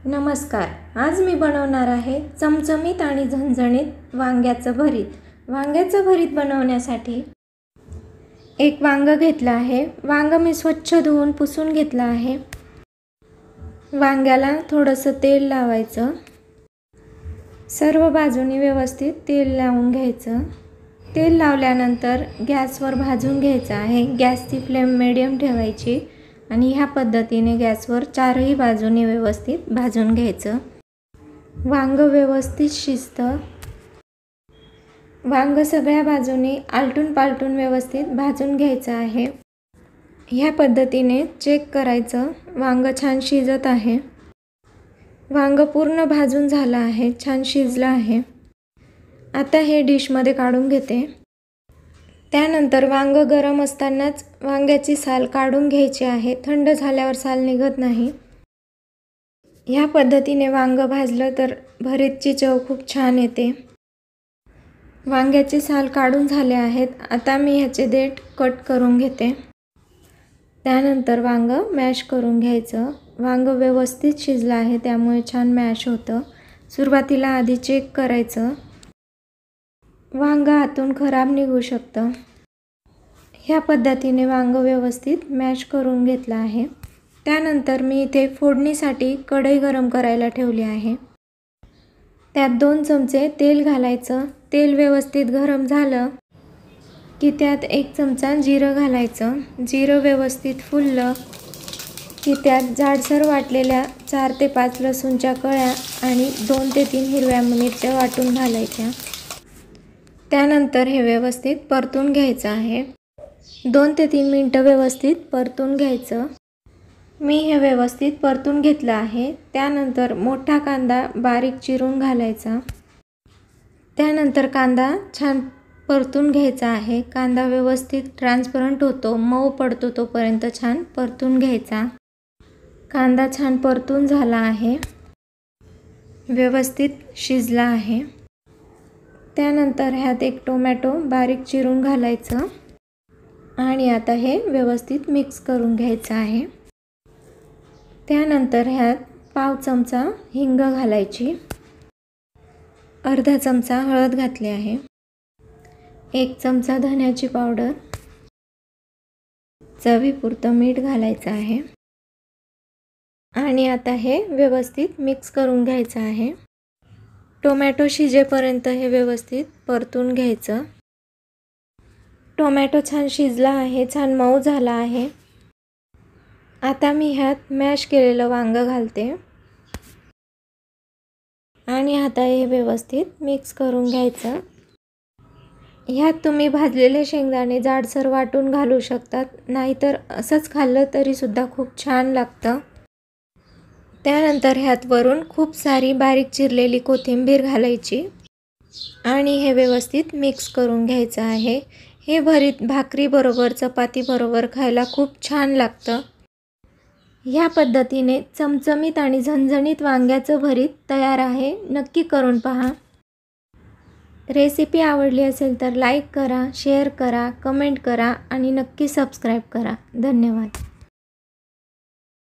नमस्कार. आज मी बनवणार आहे चमचमीत आणि झणझणीत वांग्याचं भरीत. वांग्याचं भरीत बनवण्यासाठी एक वांगं घेतलं आहे. वांगं मी स्वच्छ धुवून पुसून घेतलं आहे. वांग्याला थोडंसं तेल लावायचं. सर्व बाजूनी व्यवस्थित तेल लावून घ्यायचं. तेल लावल्यानंतर गॅसवर भाजून घ्यायचं आहे. गॅसची फ्लेम मीडियम ठेवायची आणि ह्या पद्धतीने गॅसवर चारही बाजूने व्यवस्थित भाजून घ्यायचं. वांगं व्यवस्थित शिजतं. वांगं सगळ्या बाजूने आलटून पालटून व्यवस्थित भाजून घ्यायचं आहे. ह्या पद्धतीने चेक करायचं वांगं छान शिजत आहे. वांगं पूर्ण भाजून झालं आहे, छान शिजलं आहे. आता हे डिशमध्ये काढून घेते. त्यानंतर वांगं गरम असतानाच वांग्याची साल काढून घ्यायची आहे. थंड झाल्यावर साल निघत नाही. ह्या पद्धतीने वांगं भाजलं तर भरीतची चव खूप छान येते. वांग्याचे साल काढून झाले आहेत. आता मी ह्याचे देठ कट करून घेते. त्यानंतर वांगं मॅश करून घ्यायचं. वांगं व्यवस्थित शिजलं आहे, त्यामुळे छान मॅश होतं. सुरुवातीला आधी चेक करायचं. वांगं आतून खराब निघू शकतं. ह्या पद्धतीने वांगं व्यवस्थित मॅश करून घेतलं आहे. त्यानंतर मी इथे फोडणीसाठी कढई गरम करायला ठेवली आहे. त्यात 2 चमचे तेल घालायचं. तेल व्यवस्थित गरम झालं की त्यात 1 चमचा जिरं घालायचं. जिरं व्यवस्थित फुललं की त्यात जाडसर वाटलेल्या 4 ते 5 लसूणच्या कळ्या आणि 2 ते 3 हिरव्या मिरच्या वाटून घालायच्या. त्यानंतर हे व्यवस्थित परतून घ्यायचं आहे. 2 ते 3 मिनटं व्यवस्थित परतून घ्यायचं. मी हे व्यवस्थित परतून घेतलं आहे. त्यानंतर मोठा कांदा बारीक चिरून घालायचा. त्यानंतर कांदा छान परतून घ्यायचा आहे. कांदा व्यवस्थित ट्रान्सपरंट होतो, मऊ पडतो तोपर्यंत छान परतून घ्यायचा. कांदा छान परतून झाला आहे, व्यवस्थित शिजला आहे. त्यानंतर ह्यात 1 टोमॅटो बारीक चिरून घालायचं आणि आता हे व्यवस्थित मिक्स करून घ्यायचं आहे. त्यानंतर ह्यात पाव चमचा हिंग घालायची. अर्धा चमचा हळद घातली आहे. 1 चमचा धन्याची पावडर. चवीपुरतं मीठ घालायचं आहे आणि आता हे व्यवस्थित मिक्स करून घ्यायचं आहे. टोमॅटो शिजेपर्यंत हे व्यवस्थित परतून घ्यायचं. टोमॅटो छान शिजला आहे, छान मऊ झाला आहे. आता मी ह्यात मॅश केलेलं वांगं घालते आणि आता हे व्यवस्थित मिक्स करून घ्यायचं. ह्यात तुम्ही भाजलेले शेंगदाणे जाडसर वाटून घालू शकतात, नाहीतर असंच खाल्लं तरीसुद्धा खूप छान लागतं. त्यानंतर ह्यात वरून खूप सारी बारीक चिरलेली कोथिंबीर घालायची आणि हे व्यवस्थित मिक्स करून घ्यायचं आहे. हे भरीत भाकरीबरोबर चपातीबरोबर खायला खूप छान लागतं. ह्या पद्धतीने चमचमीत आणि झणझणीत वांग्याचं भरीत तयार आहे. नक्की करून पहा. रेसिपी आवडली असेल तर लाईक करा, शेअर करा, कमेंट करा आणि नक्की सबस्क्राईब करा. धन्यवाद.